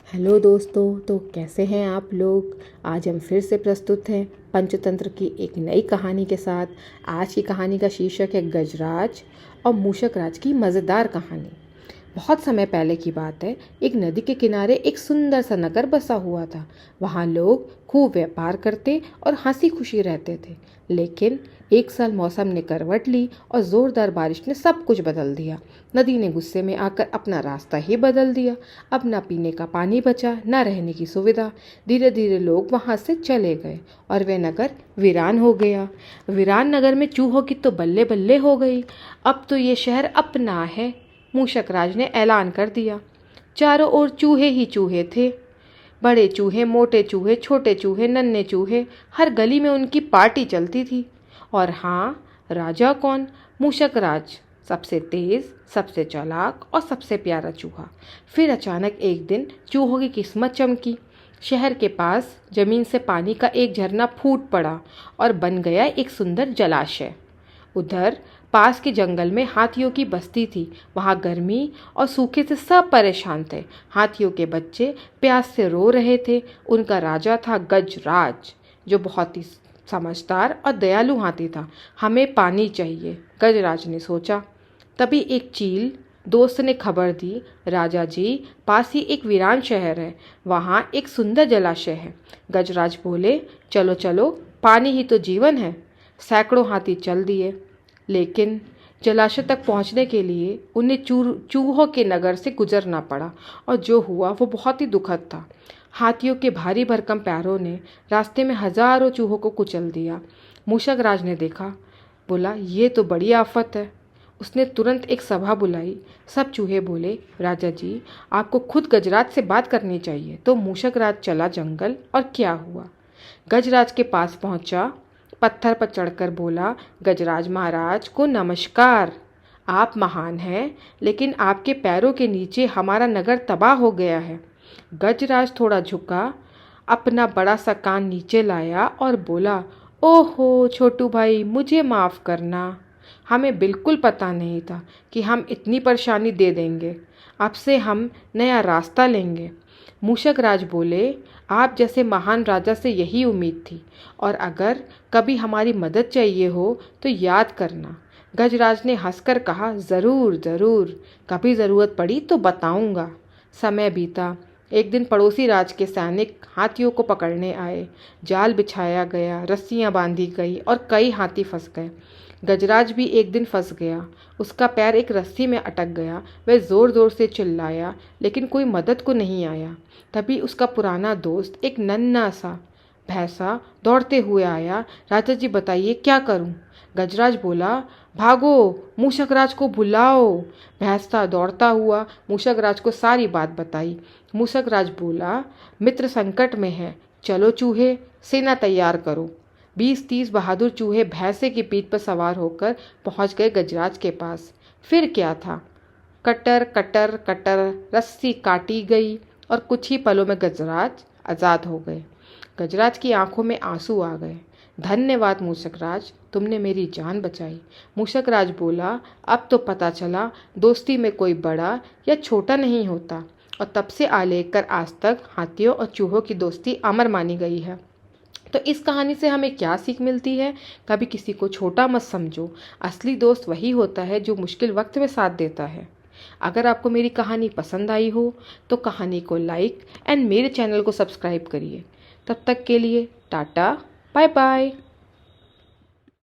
Hello दोस्तों, तो कैसे हैं आप लोग। आज हम फिर से प्रस्तुत हैं पंचतंत्र की एक नई कहानी के साथ। आज की कहानी का शीर्षक है गजराज और मूषक राज की मज़ेदार कहानी। बहुत समय पहले की बात है। एक नदी के किनारे एक सुंदर सा नगर बसा हुआ था। वहाँ लोग खूब व्यापार करते और हंसी खुशी रहते थे। लेकिन एक साल मौसम ने करवट ली और ज़ोरदार बारिश ने सब कुछ बदल दिया। नदी ने गुस्से में आकर अपना रास्ता ही बदल दिया। अब ना पीने का पानी बचा, ना रहने की सुविधा। धीरे धीरे लोग वहाँ से चले गए और वह नगर वीरान हो गया। वीरान नगर में चूहों की तो बल्ले बल्ले हो गई। अब तो ये शहर अपना है, मूषक राज ने ऐलान कर दिया। चारों ओर चूहे ही चूहे थे। बड़े चूहे, मोटे चूहे, छोटे चूहे, नन्हे चूहे, हर गली में उनकी पार्टी चलती थी। और हाँ, राजा कौन? मूषक राज, सबसे तेज, सबसे चालाक और सबसे प्यारा चूहा। फिर अचानक एक दिन चूहों की किस्मत चमकी। शहर के पास जमीन से पानी का एक झरना फूट पड़ा और बन गया एक सुंदर जलाशय। उधर पास के जंगल में हाथियों की बस्ती थी। वहाँ गर्मी और सूखे से सब परेशान थे। हाथियों के बच्चे प्यास से रो रहे थे। उनका राजा था गजराज, जो बहुत ही समझदार और दयालु हाथी था। हमें पानी चाहिए, गजराज ने सोचा। तभी एक चील दोस्त ने खबर दी, राजा जी, पास ही एक वीरान शहर है, वहाँ एक सुंदर जलाशय है। गजराज बोले, चलो चलो, पानी ही तो जीवन है। सैकड़ों हाथी चल दिए, लेकिन जलाशय तक पहुंचने के लिए उन्हें चूहों के नगर से गुजरना पड़ा। और जो हुआ वो बहुत ही दुखद था। हाथियों के भारी भरकम पैरों ने रास्ते में हजारों चूहों को कुचल दिया। मूषक राज ने देखा, बोला, ये तो बड़ी आफत है। उसने तुरंत एक सभा बुलाई। सब चूहे बोले, राजा जी, आपको खुद गजराज से बात करनी चाहिए। तो मूषक राज चला जंगल, और क्या हुआ? गजराज के पास पहुंचा, पत्थर पर चढ़कर बोला, गजराज महाराज को नमस्कार। आप महान हैं, लेकिन आपके पैरों के नीचे हमारा नगर तबाह हो गया है। गजराज थोड़ा झुका, अपना बड़ा सा कान नीचे लाया और बोला, ओहो छोटू भाई, मुझे माफ़ करना। हमें बिल्कुल पता नहीं था कि हम इतनी परेशानी दे देंगे। अब से हम नया रास्ता लेंगे। मूषक राज बोले, आप जैसे महान राजा से यही उम्मीद थी, और अगर कभी हमारी मदद चाहिए हो तो याद करना। गजराज ने हंसकर कहा, ज़रूर ज़रूर, कभी ज़रूरत पड़ी तो बताऊंगा। समय बीता। एक दिन पड़ोसी राज के सैनिक हाथियों को पकड़ने आए। जाल बिछाया गया, रस्सियां बांधी गई और कई हाथी फंस गए। गजराज भी एक दिन फंस गया। उसका पैर एक रस्सी में अटक गया। वह ज़ोर ज़ोर से चिल्लाया, लेकिन कोई मदद को नहीं आया। तभी उसका पुराना दोस्त, एक नन्हा सा भैंसा, दौड़ते हुए आया। राजा जी, बताइए क्या करूं? गजराज बोला, भागो, मूषक राज को बुलाओ। भैंसा दौड़ता हुआ मूषक राज को सारी बात बताई। मूषक राज बोला, मित्र संकट में है, चलो चूहे, सेना तैयार करो। 20-30 बहादुर चूहे भैंसे की पीठ पर सवार होकर पहुंच गए गजराज के पास। फिर क्या था? कटर कटर कटर, रस्सी काटी गई और कुछ ही पलों में गजराज आज़ाद हो गए। गजराज की आंखों में आंसू आ गए। धन्यवाद मूषक राज, तुमने मेरी जान बचाई। मूषक राज बोला, अब तो पता चला दोस्ती में कोई बड़ा या छोटा नहीं होता। और तब से लेकर आज तक हाथियों और चूहों की दोस्ती अमर मानी गई है। तो इस कहानी से हमें क्या सीख मिलती है? कभी किसी को छोटा मत समझो। असली दोस्त वही होता है जो मुश्किल वक्त में साथ देता है। अगर आपको मेरी कहानी पसंद आई हो तो कहानी को लाइक एंड मेरे चैनल को सब्सक्राइब करिए। तब तक के लिए टाटा, बाय बाय।